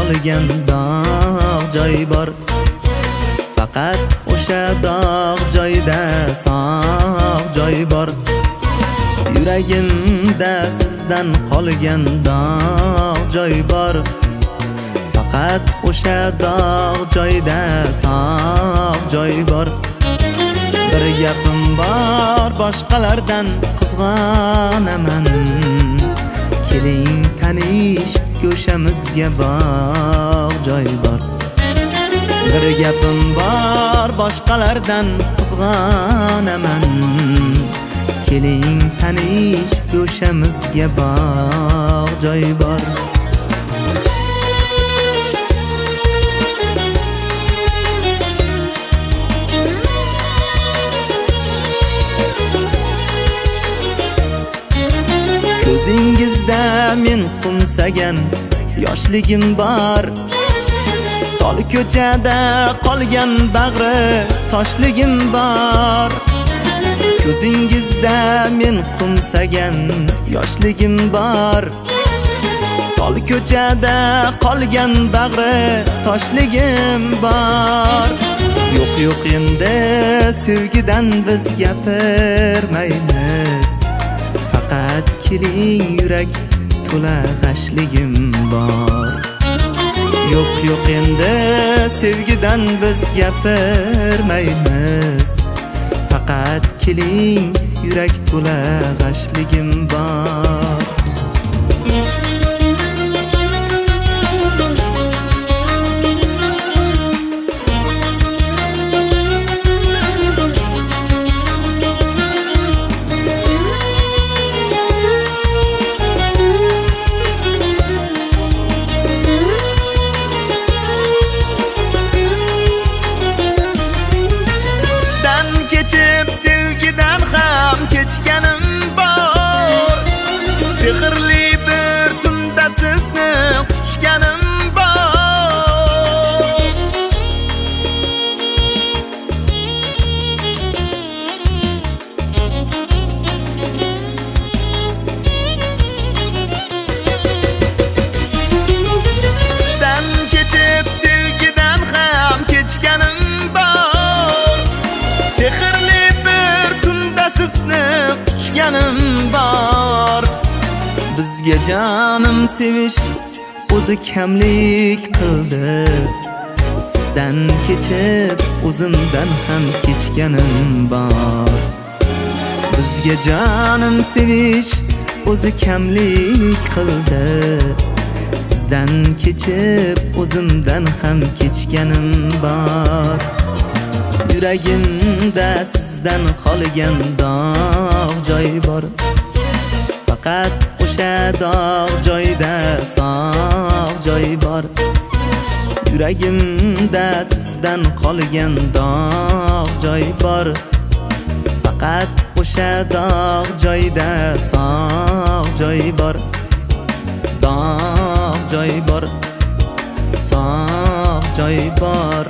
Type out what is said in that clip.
qolgan dog' joy bor. Faqat o'sha dog' joyda sog' joy bor. Yuragimda sizdan qolgan dog' joy bor. Faqat o'sha dog' joyda sog' joy bor. Bir gapim bor, boshqalardan qizg'onaman. Keling tanish, go'shamizga bog' joy bor. Bir gapim bor, boshqalardan qizg'onaman. Keling tanish, go'shamizga bog' joy bor. Ko'zingizda men qumsagan yoshligim bor. Tol ko'chada qolgan bag'ri toshligim bor. Ko'zingizda men qumsagan yoshligim bor. Tol ko'chada qolgan bag'ri toshligim bor. Yo'q endi sevgidan biz gapirmaymiz. Faqat keling, yurak to'la g'ashligim bor. Yo'q endi sevgidan biz gapirmaymiz. Faqat keling, yurak to'la g'ashligim bor. Sevgidan ham kechganim bor. Sehrli bir tunda sizni quchganim bor. Sizdan kechib sevgidan ham kechganim bor. Sehrli sizni quchganim bor. Bizga jonim sevish o'zi kamlik qildi. Sizdan kechib o'zimdan ham kechganim bor. Bizga jonim sevish o'zi kamlik qildi. Sizdan kechib o'zimdan ham kechganim bor. Yuragimda sizdan qolgan dog' joy bor. Faqat o'sha dog' joyda sog' joy bor. Yuragimda sizdan qolgan dog' joy bor. Faqat o'sha dog' joyda sog' joy bor. Dog' joy bor, sog' joy bor.